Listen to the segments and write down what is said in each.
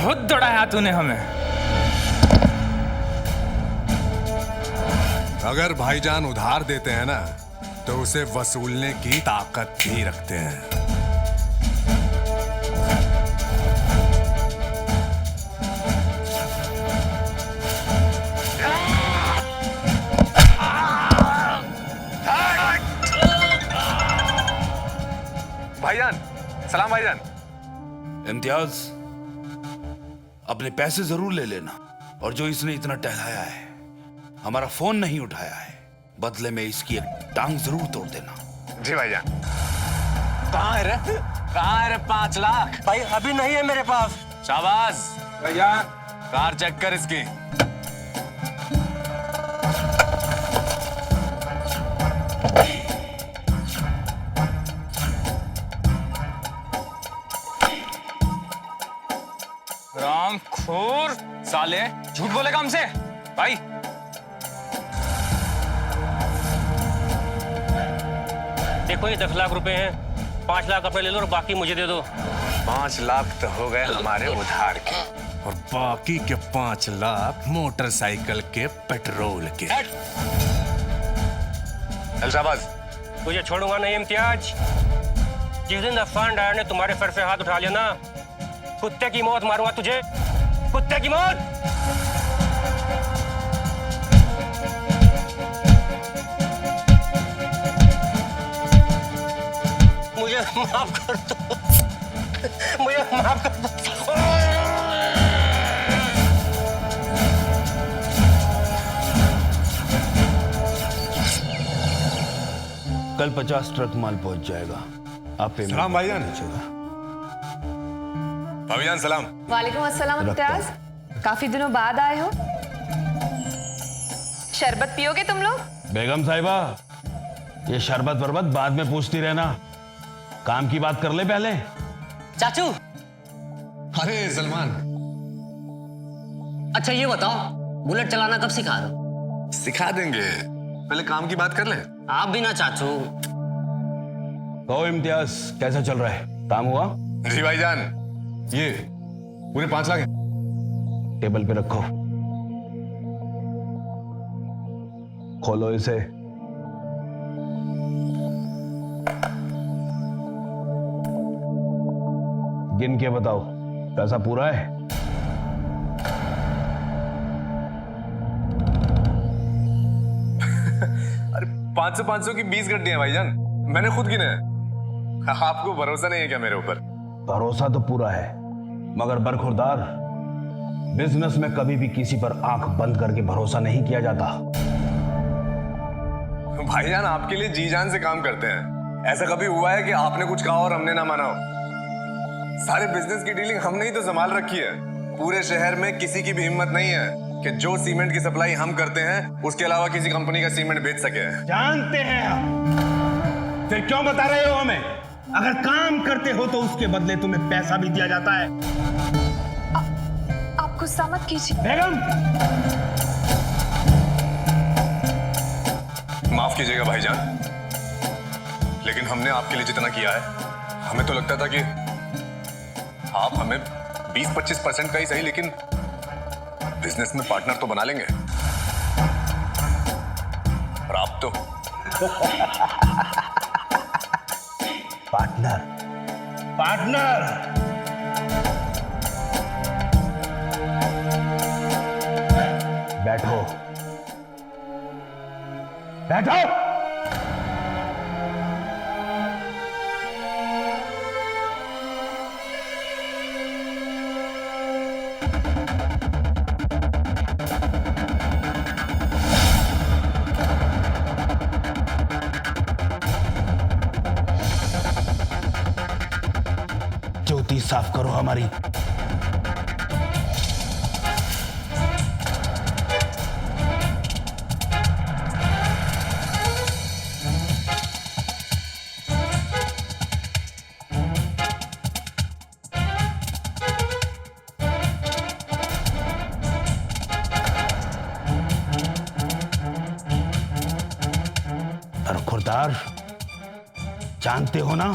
बहुत दौड़ाया तूने हमें। अगर भाईजान उधार देते हैं ना तो उसे वसूलने की ताकत भी रखते हैं। भाईजान, सलाम भाईजान। इम्तियाज, अपने पैसे जरूर ले लेना, और जो इसने इतना टहलाया है, हमारा फोन नहीं उठाया है, बदले में इसकी एक टांग जरूर तोड़ देना। जी भाईजान। कहाँ है रे? कहाँ है रे 5 लाख? भाई अभी नहीं है मेरे पास। शाबाश भैया, कार चेक कर इसकी। रामखोर साले, झूठ बोलेगा हमसे भाई। देखो ये 10 लाख रुपए हैं, 5 लाख अपने ले लो और बाकी मुझे दे दो। 5 लाख तो हो गए हमारे उधार के, और बाकी के 5 लाख मोटरसाइकिल के पेट्रोल के। चल शाबाश। तुझे छोड़ूंगा नहीं इम्तियाज। जिस दिन अफान डायर ने तुम्हारे सर से हाथ उठा लिया ना, कुत्ते की मौत मारूंगा तुझे, कुत्ते की मौत। मुझे माफ कर दो, मुझे माफ कर दो। कल 50 ट्रक माल पहुंच जाएगा। आप पेमेंट सलाम भाईजान। भाईजान सलाम। वालेकुम अस्सलाम इम्तियाज, काफी दिनों बाद आए हो। शरबत पियोगे तुम लोग? बेगम साहिबा, ये शरबत वरबत बाद में पूछती रहना, काम की बात कर ले पहले। चाचू, अरे सलमान, अच्छा ये बताओ, बुलेट चलाना कब सिखा रहे हो? सिखा देंगे, पहले काम की बात कर ले। आप भी ना चाचू। कहो इम्तियाज, कैसा चल रहा है? काम हुआ? जी भाईजान, ये पूरे 5 लाख हैं। टेबल पे रखो, खोलो इसे। गिन के बताओ, पैसा पूरा है? अरे 500 की 20 गड्डियां भाईजान, मैंने खुद गिने हैं। आपको भरोसा नहीं है क्या मेरे ऊपर? भरोसा तो पूरा है, मगर बरखुरदार, बिजनेस में कभी भी किसी पर आंख बंद करके भरोसा नहीं किया जाता। भाईजान आपके लिए जी जान से काम करते हैं। ऐसा कभी हुआ है कि आपने कुछ कहा और हमने ना माना हो? सारे बिजनेस की डीलिंग हमने ही तो संभाल रखी है। पूरे शहर में किसी की भी हिम्मत नहीं है कि जो सीमेंट की सप्लाई हम करते हैं उसके अलावा किसी कंपनी का सीमेंट बेच सके। जानते हैं हम, फिर क्यों बता रहे हो हमें? अगर काम करते हो तो उसके बदले तुम्हें पैसा भी दिया जाता है। आप गुस्सा मत कीजिए। बेगम, माफ कीजिएगा भाईजान, लेकिन हमने आपके लिए जितना किया है, हमें तो लगता था कि आप हमें 20-25% का ही सही, लेकिन बिजनेस में पार्टनर तो बना लेंगे। और आप तो पार्टनर, पार्टनर। बैठो, बैठो। ज्योति साफ करो हमारी। खुरदार, जानते हो ना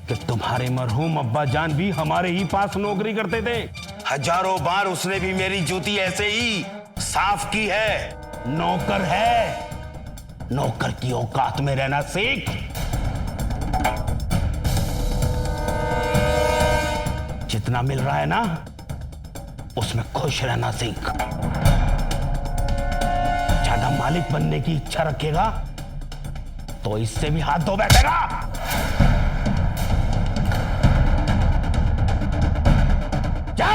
कि तुम्हारे मरहूम अब्बा जान भी हमारे ही पास नौकरी करते थे। हजारों बार उसने भी मेरी जूती ऐसे ही साफ की है। नौकर है, नौकर की औकात में रहना सीख। जितना मिल रहा है ना, उसमें खुश रहना सीख। ज्यादा मालिक बनने की इच्छा रखेगा तो इससे भी हाथ धो बैठेगा। जा।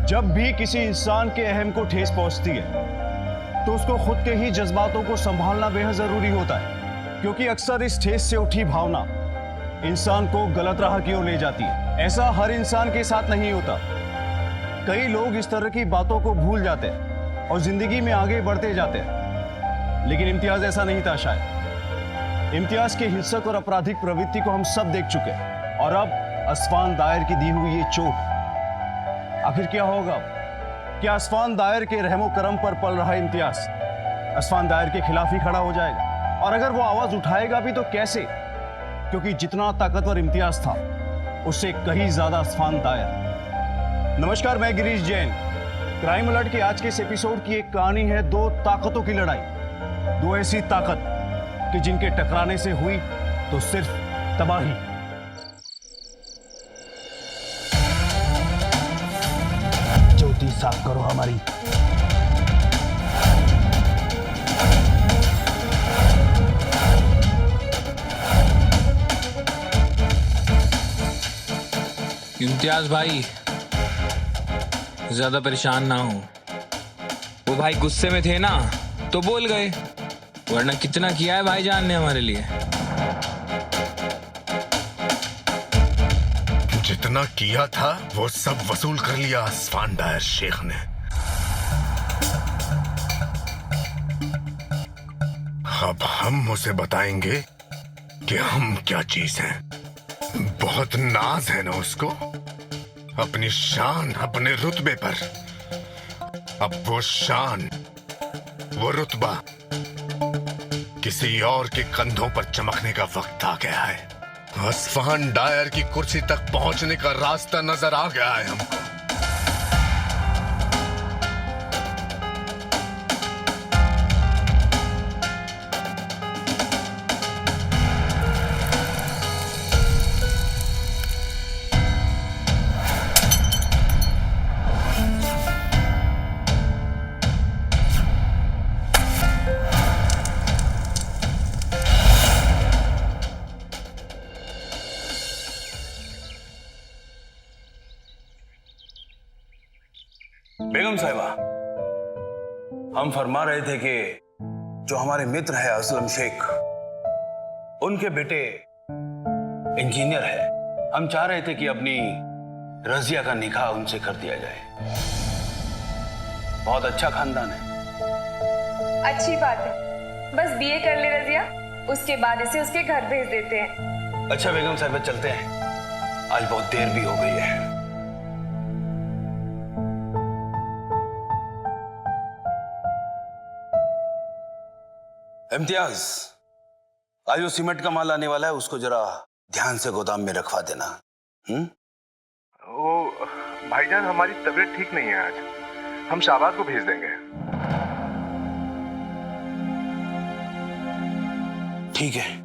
जब भी किसी इंसान के अहम को ठेस पहुंचती है तो उसको खुद के ही जज्बातों को संभालना बेहद जरूरी होता है, क्योंकि अक्सर इस ठेस से उठी भावना इंसान को गलत राह की ओर ले जाती है। ऐसा हर इंसान के साथ नहीं होता। कई लोग इस तरह की बातों को भूल जाते हैं और जिंदगी में आगे बढ़ते जाते हैं, लेकिन इम्तियाज ऐसा नहीं था। शायद इम्तियाज के हिंसक और आपराधिक प्रवृत्ति को हम सब देख चुके हैं, और अब असफान दायर की दी हुई ये चोट, आखिर क्या होगा? क्या असफान दायर के रहमो करम पर पल रहा इम्तियाज असफान दायर के खिलाफ ही खड़ा हो जाएगा? और अगर वो आवाज उठाएगा भी तो कैसे? क्योंकि जितना ताकतवर इम्तियाज था, उससे कहीं ज्यादा असफान दायर। नमस्कार, मैं गिरीश जैन। क्राइम अलर्ट के आज के इस एपिसोड की एक कहानी है दो ताकतों की लड़ाई। दो ऐसी ताकत कि जिनके टकराने से हुई तो सिर्फ तबाही। ज्योति साफ करो हमारी। इम्तियाज भाई, ज्यादा परेशान ना हो। वो भाई गुस्से में थे ना तो बोल गए, वरना कितना किया है भाईजान ने हमारे लिए। जितना किया था वो सब वसूल कर लिया असफान दायर शेख ने। अब हम उसे बताएंगे कि हम क्या चीज हैं। बहुत नाज है ना उसको अपनी शान, अपने रुतबे पर। अब वो शान, वो रुतबा किसी और के कंधों पर चमकने का वक्त आ गया है। असफान दायर की कुर्सी तक पहुंचने का रास्ता नजर आ गया है हमको। बेगम साहिबा, हम फरमा रहे थे कि जो हमारे मित्र है असलम शेख, उनके बेटे इंजीनियर है। हम चाह रहे थे कि अपनी रजिया का निकाह उनसे कर दिया जाए। बहुत अच्छा खानदान है। अच्छी बात है, बस बीए कर ले रजिया, उसके बाद इसे उसके घर भेज देते हैं। अच्छा बेगम साहिबा, चलते हैं, आज बहुत देर भी हो गई है। इम्तियाज, आज वो सीमेंट का माल आने वाला है, उसको जरा ध्यान से गोदाम में रखवा देना। वो भाईजान, हमारी तबीयत ठीक नहीं है आज, हम शाहबाज को भेज देंगे। ठीक है।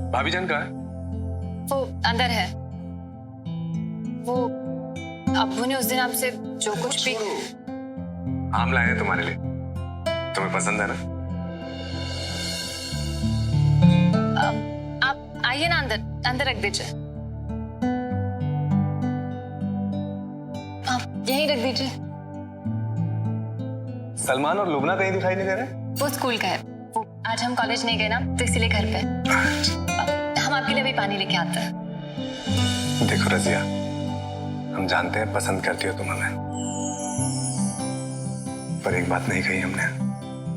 भाभीजान कहाँ है? वो अंदर है। वो अब्बू ने उस दिन आपसे जो कुछ भी। आम लाए हैं तुम्हारे लिए, तुम्हें पसंद है ना? आप आइए ना, अंदर अंदर रख दीजिए। यहीं रख दीजिए। सलमान और लुबना कहीं दिखाई नहीं दे रहे? वो स्कूल का है। वो आज हम कॉलेज नहीं गए ना, तो इसीलिए घर पे। हम आपके लिए भी पानी लेके आते हैं। देखो रजिया, हम जानते हैं पसंद करती हो तुम हमें, पर एक बात नहीं कही हमने,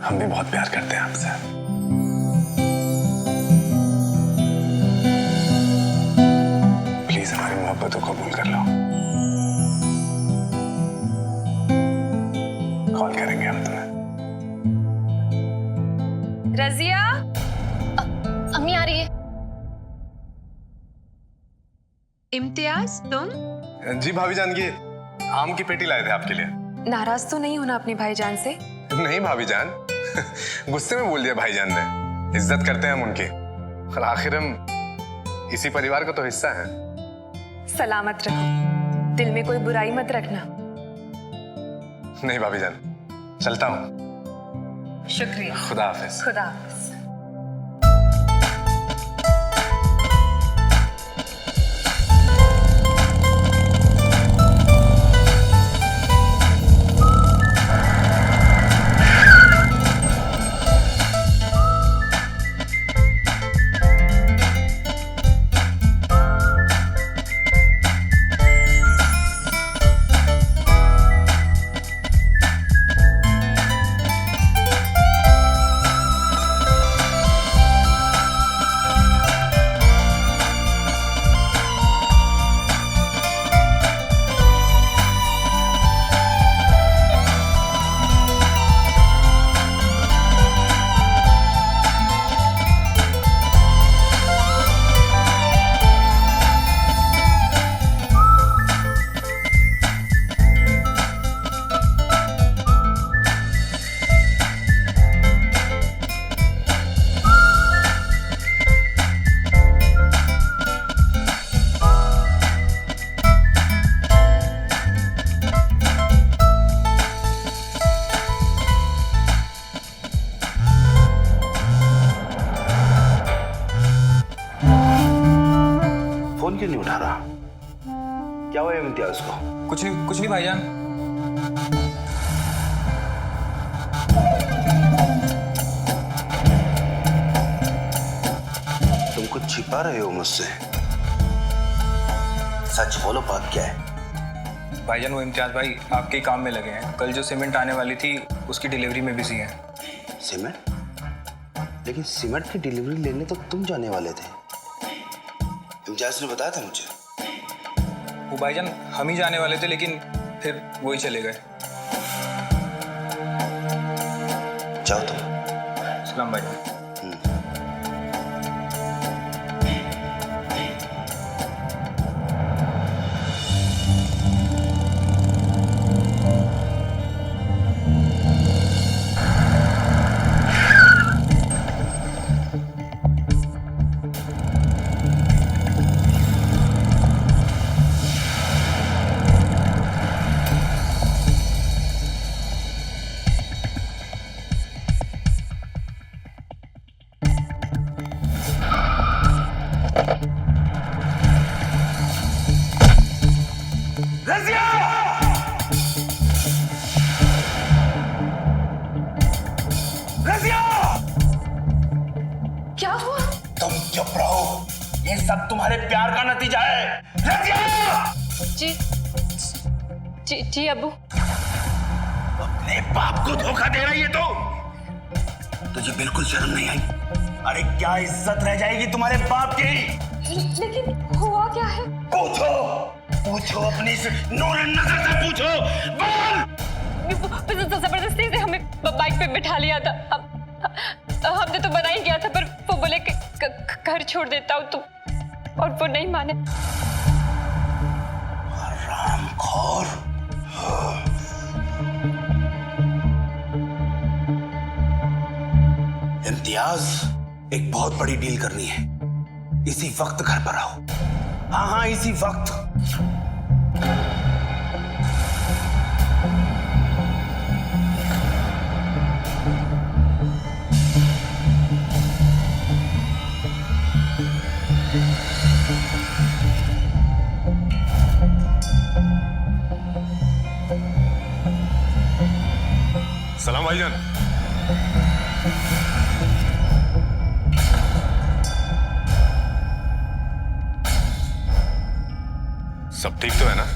हम भी बहुत प्यार करते हैं आपसे। प्लीज हमारी मोहब्बत को कबूल कर लो। कॉल करेंगे हम तुम्हें। रजिया, अम्मी आ रही है। इम्तियाज, तुम? जी भाभी जान, ये आम की पेटी लाए थे आपके लिए। नाराज तो नहीं होना अपने भाईजान से? नहीं भाभी जान, गुस्से में बोल दिया भाईजान ने। इज्जत करते हैं हम उनकी, और आखिर हम इसी परिवार का तो हिस्सा हैं। सलामत रहो, दिल में कोई बुराई मत रखना। नहीं भाभी जान, चलता हूँ। शुक्रिया। खुदा हाफिज। खुदा हाफिज। फोन क्यों नहीं उठा रहा? क्या हुआ इम्तियाज को? कुछ नहीं भाईजान। तुम कुछ छिपा रहे हो मुझसे, सच बोलो, बात क्या है? भाईजान वो इम्तियाज भाई आपके ही काम में लगे हैं। कल जो सीमेंट आने वाली थी उसकी डिलीवरी में बिजी हैं। सीमेंट? लेकिन सीमेंट की डिलीवरी लेने तो तुम जाने वाले थे, इम्तियाज ने बताया था मुझे। वो भाईजान हम ही जाने वाले थे, लेकिन फिर वो ही चले गए। जाओ तुम। सलाम भाईजान। क्या हुआ? तुम चुप रहो, ये सब तुम्हारे प्यार का नतीजा है। रजिया! जी जी जी अब्बू। अपने बाप को धोखा दे रही है तो? तुझे बिल्कुल शर्म नहीं आई? अरे क्या इज्जत रह जाएगी तुम्हारे बाप की? लेकिन हुआ क्या है? पूछो अपनी नूरन नजर से पूछो। बोल! जबरदस्ती से हमें बाइक पे बिठा लिया था। हमने तो मना ही किया था, पर वो बोले कि घर छोड़ देता हूँ तो, और वो नहीं माने। हरामखोर। इम्तियाज, एक बहुत बड़ी डील करनी है। इसी वक्त घर पर आओ। हाँ, इसी वक्त। सलाम भाईजान। सब ठीक तो है ना?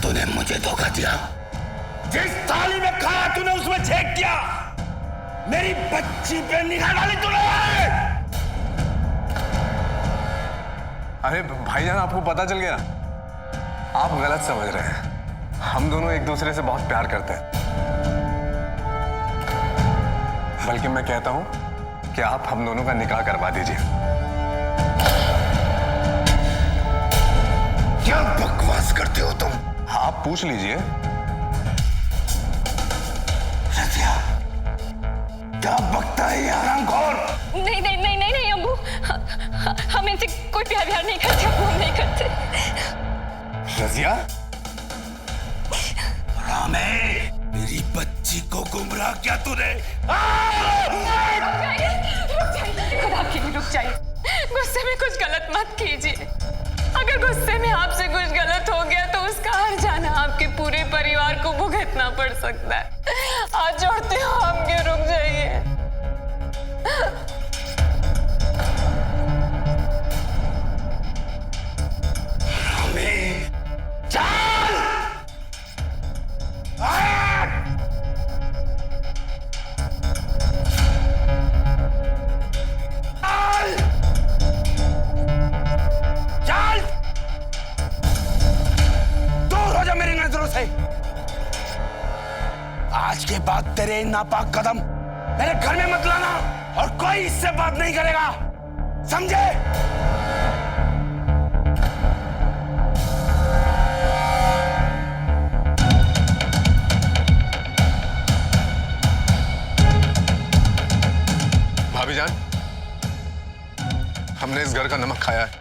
तूने मुझे धोखा दिया। जिस थाली में खाया तूने उसमें छेक किया। मेरी बच्ची पे निगाह डाली तूने। अरे भाईजान, आपको पता चल गया? आप गलत समझ रहे हैं। हम दोनों एक दूसरे से बहुत प्यार करते हैं। बल्कि मैं कहता हूं कि आप हम दोनों का निकाह करवा दीजिए। क्या बकवास करते हो तुम? आप पूछ लीजिए। रतिया, क्या बकता है ये हरामखोर? नहीं नहीं नहीं नहीं नहीं अम्बू, हम इनसे कोई प्यार व्यार नहीं करते, अम्बू हम नहीं करते। रजिया, रामे, मेरी बच्ची को गुमराह किया तूने। खुदा के लिए रुक जाइए। गुस्से में कुछ गलत मत कीजिए। अगर गुस्से में आपसे कुछ गलत हो गया तो उसका हर जाना आपके पूरे परिवार को भुगतना पड़ सकता है। आज जोड़ते हो आपके, रुक जाइए। आज के बाद तेरे नापाक कदम मेरे घर में मत लाना और कोई इससे बात नहीं करेगा, समझे? भाभी जान, हमने इस घर का नमक खाया है।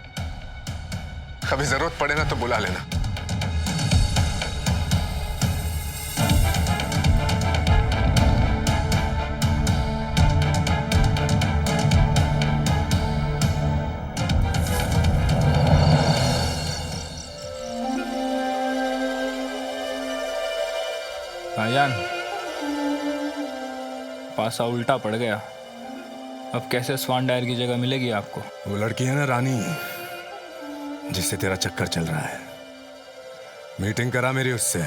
कभी जरूरत पड़े ना तो बुला लेना। भाईजान, पासा उल्टा पड़ गया। अब कैसे स्वान डायर की जगह मिलेगी आपको? वो लड़की है ना रानी, जिससे तेरा चक्कर चल रहा है। मीटिंग करा मेरी उससे।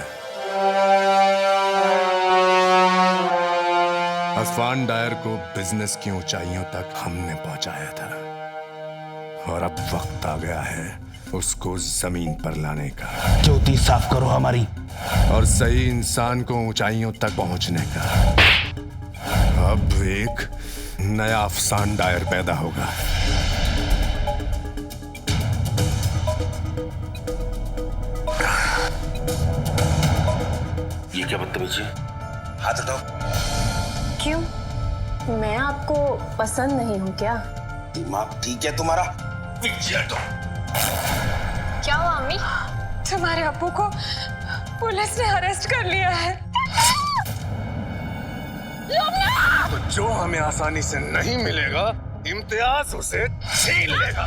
अस्वान डायर को बिजनेस की ऊंचाइयों तक हमने पहुंचाया था और अब वक्त आ गया है उसको जमीन पर लाने का। ज्योति साफ करो हमारी। और सही इंसान को ऊंचाइयों तक पहुंचने का। अब एक नया अफसान डायर पैदा होगा। ये क्या बदतमीजी है? हाथ उठाओ। क्यों? मैं आपको पसंद नहीं हूं क्या? दिमाग ठीक है तुम्हारा? पीछे हटो। क्या हुआ अम्मी? तुम्हारे अब्बू को पुलिस ने अरेस्ट कर लिया है। तो जो हमें आसानी से नहीं मिलेगा, इम्तियाज उसे छीन लेगा।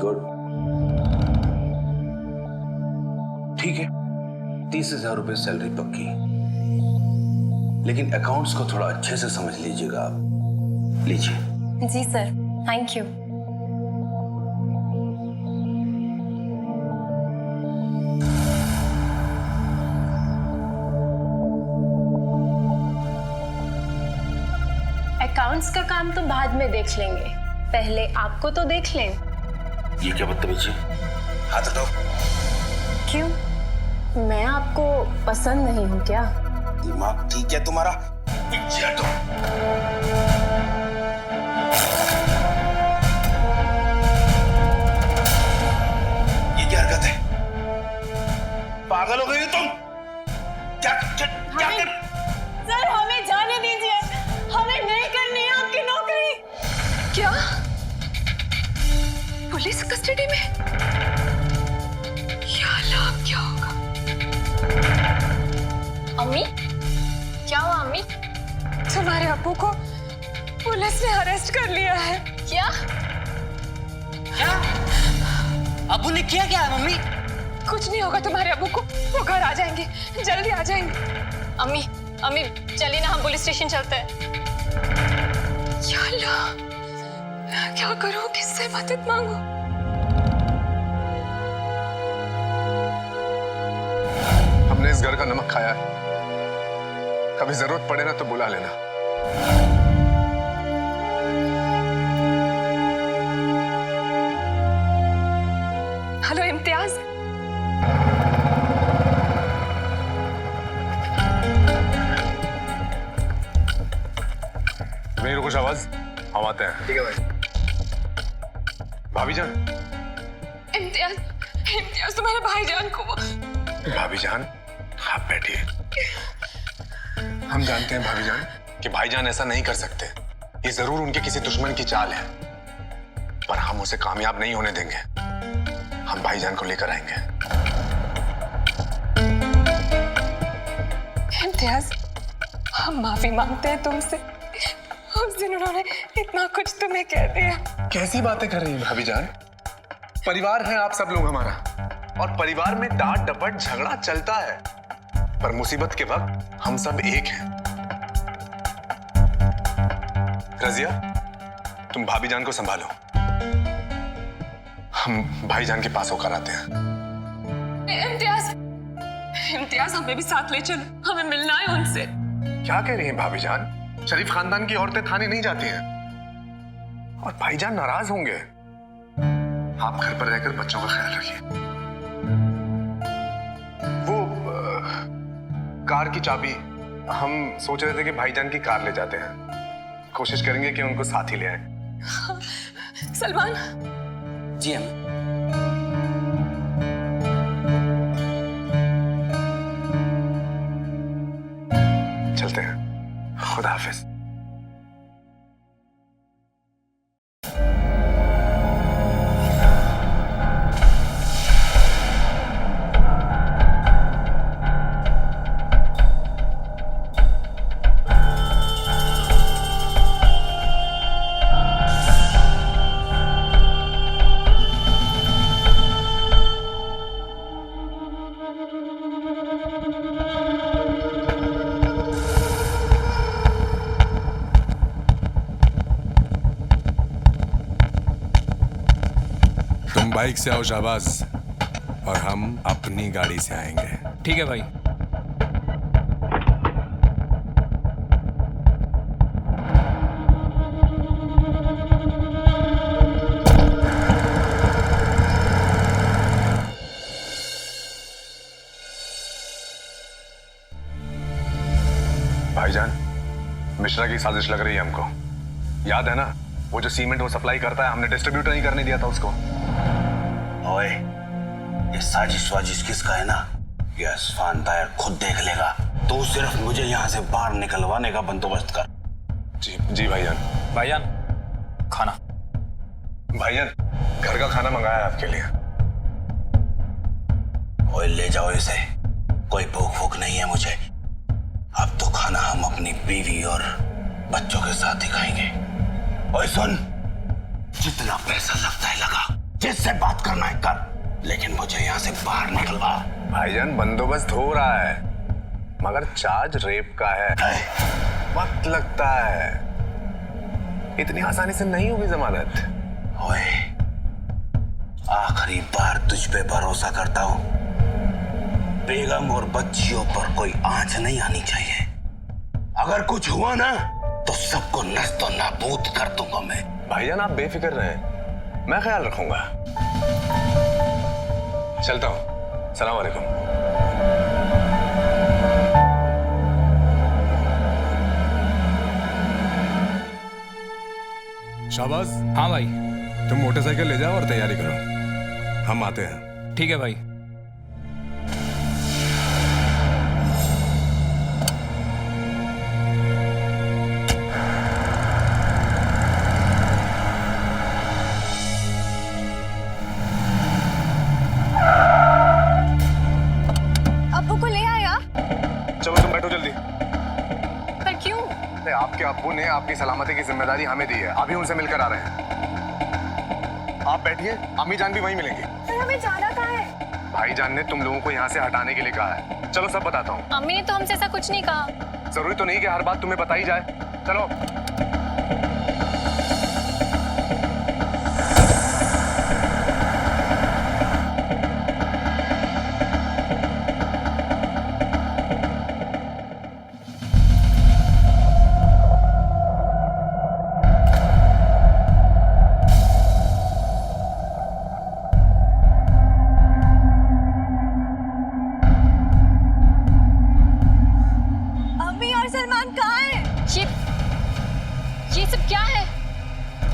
गुड, ठीक है। 30,000 रुपए सैलरी पक्की, लेकिन अकाउंट्स को थोड़ा अच्छे से समझ लीजिएगा आप। लीजिए। जी सर, थैंक यू। अकाउंट्स का काम तो बाद में देख लेंगे, पहले आपको तो देख लें। ये क्या बदतमीजी? हाथ उठाओ। क्यों? मैं आपको पसंद नहीं हूं क्या? दिमाग ठीक है तुम्हारा? पीछे हटो। ये क्या हरकत है? पागल हो गई हो तुम? क्या कर? सर हमें जाने दीजिए, हमें नहीं करनी है आपकी नौकरी। क्या? पुलिस कस्टडी में? या अल्लाह, अब क्या होगा? अम्मी, क्या हुआ अम्मी? तुम्हारे अब्बू को पुलिस ने अरेस्ट कर लिया है। क्या? क्या? अबू ने किया क्या है मम्मी? कुछ नहीं होगा तुम्हारे अब्बू को, वो घर आ जाएंगे, जल्दी आ जाएंगे। अम्मी, अम्मी चलिए ना, हम पुलिस स्टेशन चलते हैं। या अल्लाह, क्या करूं, किससे मदद मांगू? हमने इस घर का नमक खाया है, कभी जरूरत पड़े ना तो बुला लेना। हेलो इम्तियाज, मेरी कुछ आवाज, हम आते हैं। ठीक है भाई। भाभी जान, इम्तियाज, इम्तियाज तुम्हारे भाईजान को भाभी जान आप बैठिए। हम जानते हैं भाभी जान कि भाईजान ऐसा नहीं कर सकते, ये जरूर उनके किसी दुश्मन की चाल है, पर हम उसे कामयाब नहीं होने देंगे। हम भाईजान को लेकर आएंगे। इम्तियाज, हम माफी मांगते हैं तुमसे, उस दिन उन्होंने इतना कुछ तुम्हें कह दिया। कैसी बातें कर रही हैं भाभी जान? परिवार है आप सब लोग हमारा, और परिवार में डांट डपट झगड़ा चलता है, पर मुसीबत के वक्त हम सब एक हैं। रजिया, तुम भाभी जान को संभालो, हम भाईजान के पास होकर आते हैं। इम्तियाज, इम्तियाज हमें भी साथ ले चलो, हमें मिलना है उनसे। क्या कह रही हैं भाभी जान? शरीफ खानदान की औरतें थाने नहीं जाती हैं, और भाईजान नाराज होंगे। आप घर पर रहकर बच्चों का ख्याल रखिए। वो कार की चाबी हम सोच रहे थे कि भाईजान की कार ले जाते हैं, कोशिश करेंगे कि उनको साथ ही ले आए। सलमान। जी अम्मी। चलते हैं, खुदा हाफिज। बाइक से आओ शाहबाज, और हम अपनी गाड़ी से आएंगे। ठीक है भाई। भाईजान, मिश्रा की साजिश लग रही है हमको। याद है ना, वो जो सीमेंट वो सप्लाई करता है, हमने डिस्ट्रीब्यूटर नहीं करने दिया था उसको। ओए, ये साजिश वाजिश किसका है ना, ये असफान दायर खुद देख लेगा। तो सिर्फ मुझे यहाँ से बाहर निकलवाने का बंदोबस्त कर। जी जी भाईजान। भाईजान, खाना। भाईजान, घर का खाना मंगाया है आपके लिए। ओए ले जाओ इसे, कोई भूख भूख नहीं है मुझे। अब तो खाना हम अपनी बीवी और बच्चों के साथ ही खाएंगे। ओए सुन, जितना पैसा लगता है लगा, जिससे बात करना है कर, लेकिन मुझे यहाँ से बाहर निकलवा। भाईजान, बंदोबस्त हो रहा है, मगर चार्ज रेप का है, वक्त लगता है, इतनी आसानी से नहीं होगी जमानत। ओए, आखिरी बार तुझ पे भरोसा करता हूँ, बेगम और बच्चियों पर कोई आंच नहीं आनी चाहिए। अगर कुछ हुआ ना तो सबको नस्तो नाबूद कर दूंगा मैं। भाईजान, आप बेफिक्र रहें, मैं ख्याल रखूंगा। चलता हूं, सलाम वालेकुम। शाहबाज। हाँ भाई। तुम मोटरसाइकिल ले जाओ और तैयारी करो, हम आते हैं। ठीक है भाई। अब्बू ने आपकी सलामती की जिम्मेदारी हमें दी है। अभी उनसे मिलकर आ रहे हैं। आप बैठिए, अम्मी जान भी वहीं मिलेंगी। हमें जाना कहाँ है? भाईजान ने तुम लोगों को यहाँ से हटाने के लिए कहा है। चलो सब बताता हूँ। अम्मी ने तो हमसे ऐसा कुछ नहीं कहा। जरूरी तो नहीं कि हर बात तुम्हें बताई जाए। चलो। ये सब क्या है?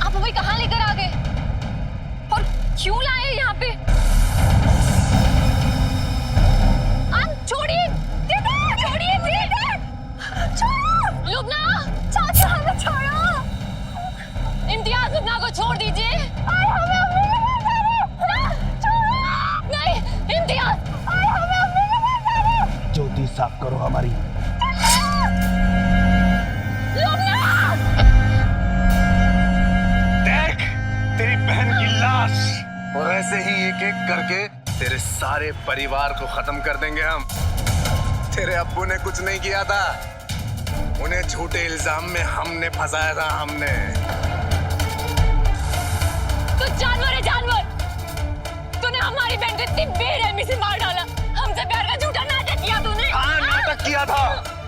आप हमें कहाँ लेकर आ गए और क्यों लाए यहाँ पे? छोड़िए, छोड़िए, लुबना, चाचा हमें छोड़ो। इम्तियाज, लुबना को छोड़ दीजिए। नहीं, इम्तियाज, ज्योति साफ करो हमारी। देख तेरी बहन की लाश, और ऐसे ही एक एक करके तेरे सारे परिवार को खत्म कर देंगे हम। तेरे अब्बू ने कुछ नहीं किया था, उन्हें झूठे इल्जाम में हमने फंसाया था। हमने तो जानवर है, जानवर। तूने हमारी बहन को इतनी बेरहमी से मार डाला। हमसे प्यार का झूठा नाटक किया तूने। हाँ, नाटक किया था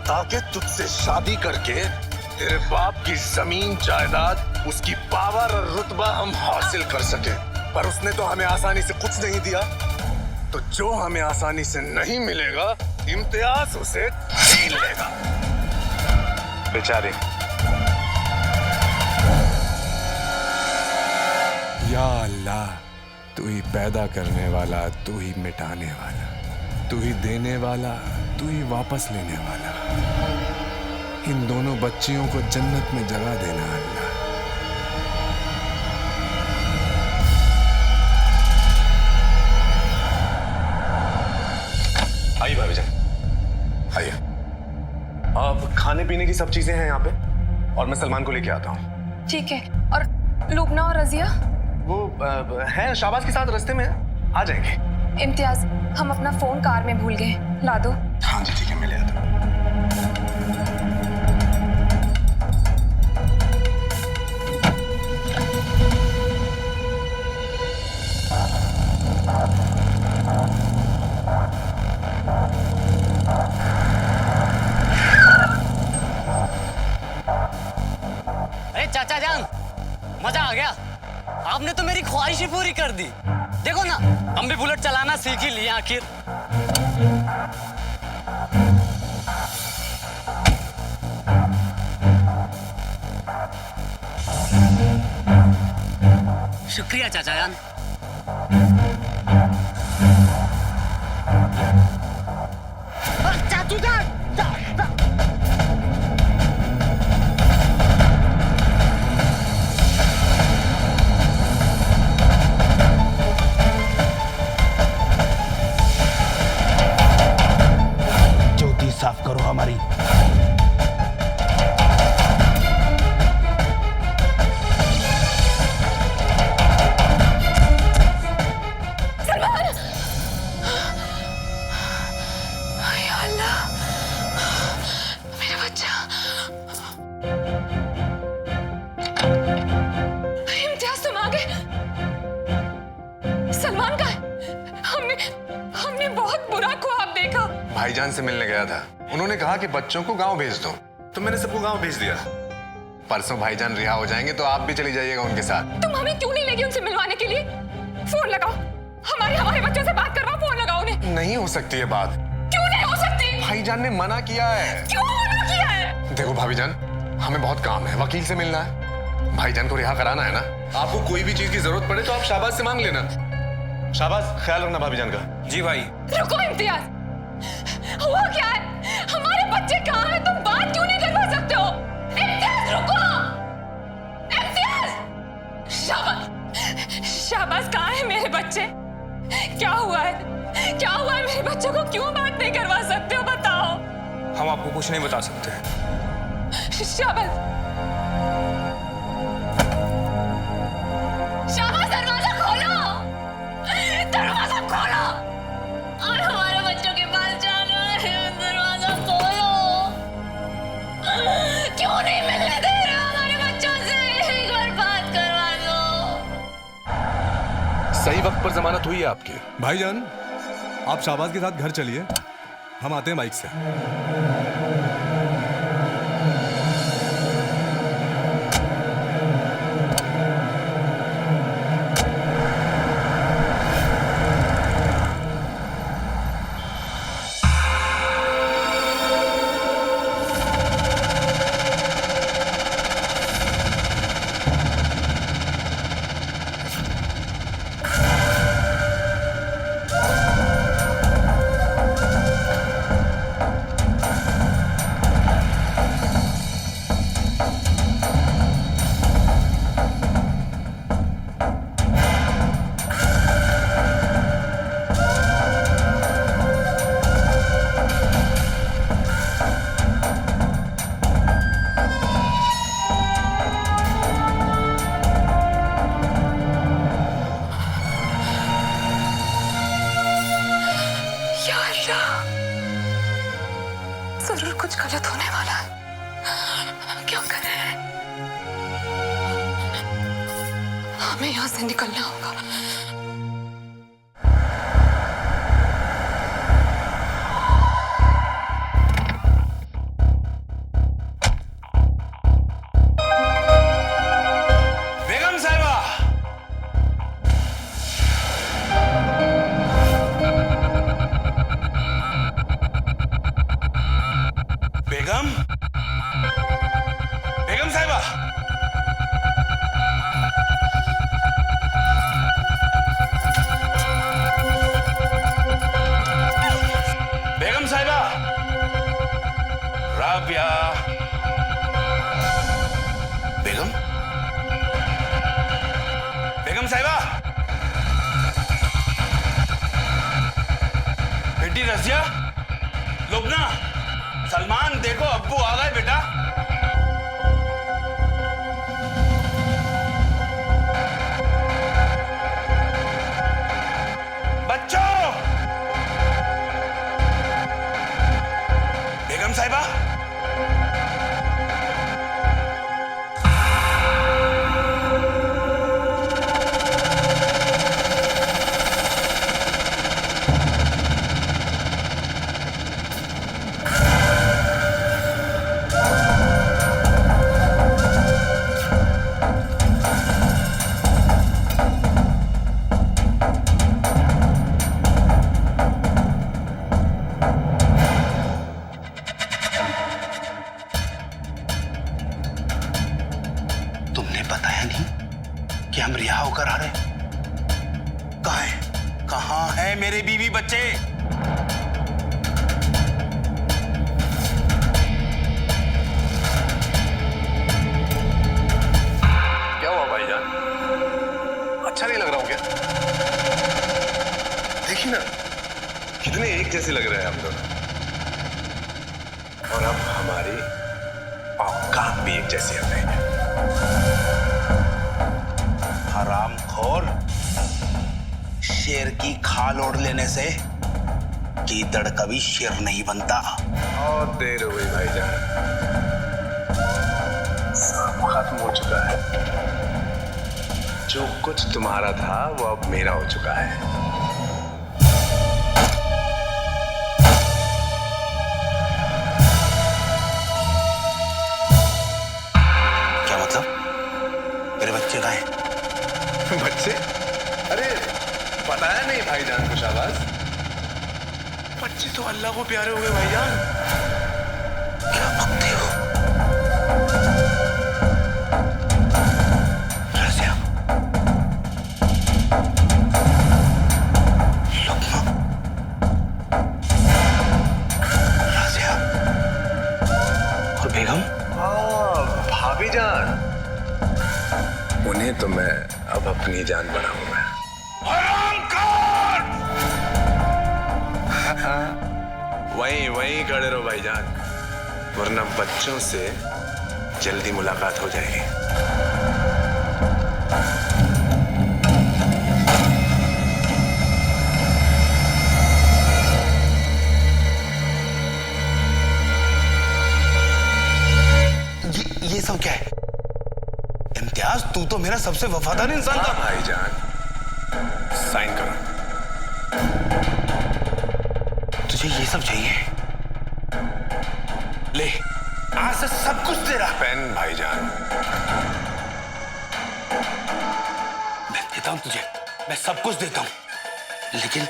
ताकि तुझसे शादी करके तेरे बाप की जमीन जायदाद, उसकी पावर और रुतबा हम हासिल कर सके। पर उसने तो हमें आसानी से कुछ नहीं दिया। तो जो हमें आसानी से नहीं मिलेगा, इम्तियाज उसे छीन लेगा। बेचारे। या अल्लाह, तू ही पैदा करने वाला, तू ही मिटाने वाला, तू ही देने वाला, तू ही वापस लेने वाला। इन दोनों बच्चियों को जन्नत में जगह देना अल्लाह। आइए भाभी जान, आइए। अब खाने पीने की सब चीजें हैं यहाँ पे, और मैं सलमान को लेके आता हूँ। ठीक है। और लुबना और रजिया? वो हैं शाहबाज के साथ रास्ते में, आ जाएंगे। इम्तियाज, हम अपना फोन कार में भूल गए, ला दो। हाँ जी ठीक है, मैं ले आता हूँ। अरे चाचा जान, मजा आ गया। आपने तो मेरी ख्वाहिश ही पूरी कर दी। देखो ना, हम भी बुलेट चलाना सीख ही लिए आखिर। शुक्रिया चाचा जान। चाचू जान, ज्योति साफ करो हमारी। भाईजान से मिलने गया था, उन्होंने कहा कि बच्चों को गांव भेज दो, तो मैंने सबको गांव भेज दिया। परसों भाईजान रिहा हो जाएंगे तो आप भी चली जाइएगा उनके साथ। तुम हमें क्यों नहीं लेगी उनसे मिलवाने के लिए? फोन लगाओ, हमारे बच्चों से बात करवाओ, फोन लगाओ उन्हें। नहीं हो सकती है बात। क्यों नहीं हो सकती? भाईजान ने मना किया है। क्यों मना किया है? देखो भाभीजान, हमें बहुत काम है, वकील से मिलना है, भाईजान को रिहा कराना है ना। आपको कोई भी चीज की जरूरत पड़े तो आप शाहबाज से मांग लेना। शाहबाज, ख्याल रखना भाभीजान का। जी भाई। रुको इम्तियाज, हुआ क्या है? हमारे बच्चे कहाँ हैं? तुम बात क्यों नहीं करवा सकते हो? इम्तियाज रुको! इम्तियाज! शाहबाज कहाँ है मेरे बच्चे? क्या हुआ है? क्या हुआ है मेरे बच्चों को? क्यों बात नहीं करवा सकते हो? बताओ। हम आपको कुछ नहीं बता सकते। शाहबाज, सही वक्त पर जमानत हुई है आपकी। भाईजान, आप शाहबाज के साथ घर चलिए, हम आते हैं बाइक से। जरूर कुछ गलत होने वाला है। क्या करें? हमें यहाँ से निकलना होगा। बेगम साहिबा, बेगम, बेगम साहिबा, बेगम साहिबा, राबिया, बेगम, बेगम साहिबा, बेटी रजिया, लुबना, सलमान, देखो अब्बू आ गए बेटा। बच्चों, बेगम साहिबा, तुमने बताया नहीं कि हम रिहा होकर आ रहे हैं? कहाँ है मेरे बीवी बच्चे? क्या हुआ भाईजान? अच्छा नहीं लग रहा हूं क्या? देखिए ना, कितने एक जैसे लग रहे हैं हम दोनों, और अब हमारी औकात भी एक जैसी हो गई है। हरामखोर, शेर की खाल ओढ़ लेने से गीदड़ कभी शेर नहीं बनता। बहुत देर हो गई भाईजान, सब खत्म हो चुका है। जो कुछ तुम्हारा था वो अब मेरा हो चुका है। क्या मतलब? मेरे बच्चे कहाँ हैं? बच्चे? अरे बताया नहीं भाईजान को शाबाश। बच्चे तो अल्लाह को प्यारे हो गए भाईजान। क्या बकते हो? रज़िया, लुक्मा, रज़िया और बेगम। भाभी जान, उन्हें तो मैं अब अपनी जान बनाऊंगा। वहीं खड़े रहो भाईजान, वरना बच्चों से जल्दी मुलाकात हो जाएगी। ये सब क्या है? इम्तियाज, तू तो मेरा सबसे वफादार इंसान था। भाईजान, साइन करो। तुझे ये सब चाहिए? ले, आज से सब कुछ तेरा। पेन भाईजान। मैं देता हूं तुझे, मैं सब कुछ देता हूं, लेकिन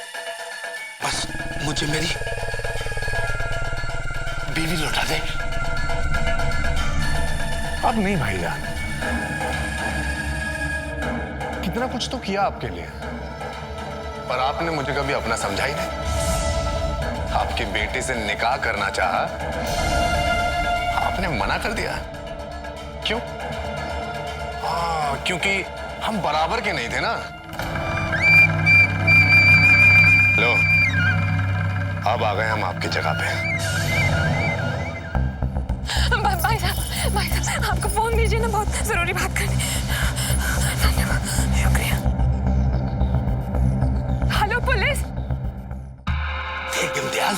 बस मुझे मेरी बीवी लौटा दे। अब नहीं भाईजान, कितना कुछ तो किया आपके लिए, पर आपने मुझे कभी अपना समझा ही नहीं। आपकी बेटी से निकाह करना चाहा, आपने मना कर दिया। क्यों? क्योंकि हम बराबर के नहीं थे ना। लो, अब आ गए हम आपकी जगह पे। भाई साहब आपको फोन दीजिए ना, बहुत जरूरी बात करनी। धन्यवाद, शुक्रिया। Hello police. देख इम्तियाज,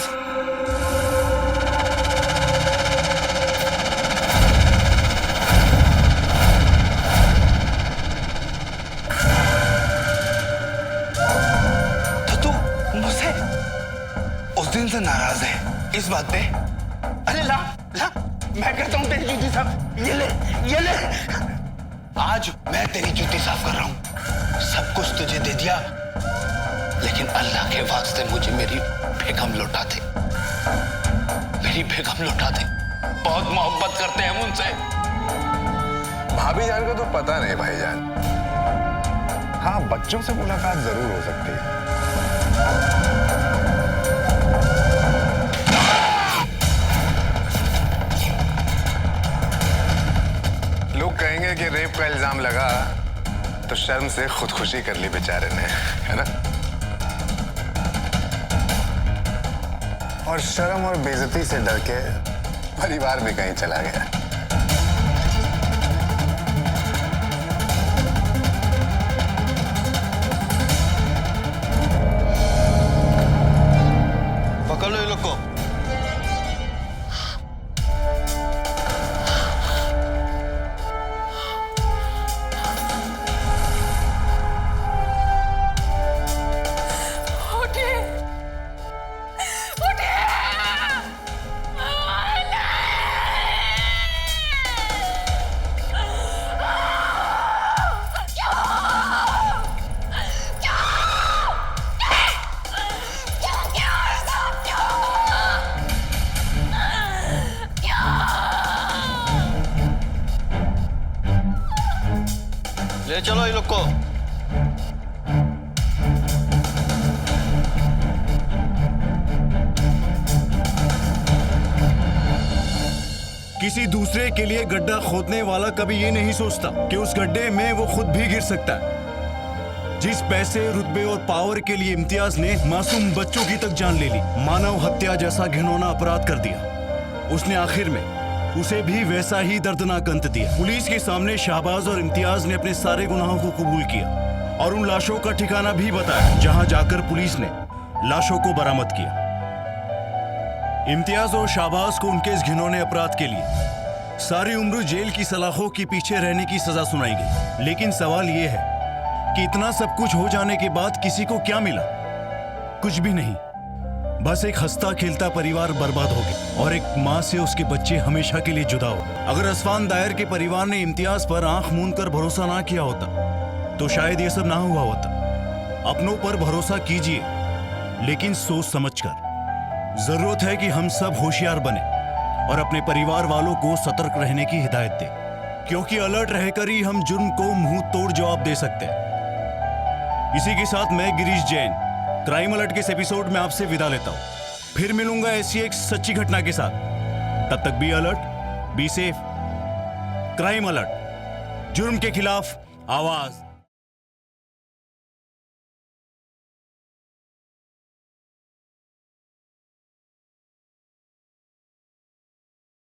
तो तू मुझसे उस दिन से नाराज है इस बात पे? अरे ला ला, मैं करता हूं तेरी जूती साफ। ये ले, ये ले। आज मैं तेरी जूती साफ कर रहा हूं। सब कुछ तुझे दे दिया, लेकिन अल्लाह के वास्ते मुझे मेरी बेगम लौटा दे। मेरी बेगम लौटा दे। बहुत मोहब्बत करते हैं हम उनसे। भाभी जान को तो पता नहीं भाईजान। हाँ, बच्चों से मुलाकात जरूर हो सकती है। लोग कहेंगे कि रेप का इल्जाम लगा तो शर्म से खुदकुशी कर ली बेचारे ने, है ना? और शर्म और बेइज्जती से डर के परिवार भी कहीं चला गया। पकड़ लो ये लोग को। ले चलो ये लोग को। किसी दूसरे के लिए गड्ढा खोदने वाला कभी ये नहीं सोचता कि उस गड्ढे में वो खुद भी गिर सकता है। जिस पैसे, रुतबे और पावर के लिए इम्तियाज ने मासूम बच्चों की तक जान ले ली, मानव हत्या जैसा घिनौना अपराध कर दिया, उसने आखिर में उसे भी वैसा ही दर्दनाक अंत दिया। पुलिस के सामने शाहबाज और इम्तियाज ने अपने सारे गुनाहों को कबूल किया और उन लाशों का ठिकाना भी बताया जहां जाकर पुलिस ने लाशों को बरामद किया। इम्तियाज और शाहबाज को उनके इस घिनौने अपराध के लिए सारी उम्र जेल की सलाखों के पीछे रहने की सजा सुनाई गई। लेकिन सवाल यह है कि इतना सब कुछ हो जाने के बाद किसी को क्या मिला? कुछ भी नहीं। बस एक हंसता खेलता परिवार बर्बाद हो गया और एक माँ से उसके बच्चे हमेशा के लिए जुदा हो। अगर असफान दायर के परिवार ने इम्तियाज पर आंख मूंद कर भरोसा ना किया होता तो शायद ये सब ना हुआ होता। अपनों पर भरोसा कीजिए, लेकिन सोच समझकर। जरूरत है कि हम सब होशियार बने और अपने परिवार वालों को सतर्क रहने की हिदायत दें, क्योंकि अलर्ट रहकर ही हम जुर्म को मुंह तोड़ जवाब दे सकते हैं। इसी के साथ मैं गिरीश जैन क्राइम अलर्ट के इस एपिसोड में आपसे विदा लेता हूं। फिर मिलूंगा ऐसी एक सच्ची घटना के साथ। तब तक be alert, be safe. Crime alert, जुर्म के खिलाफ आवाज।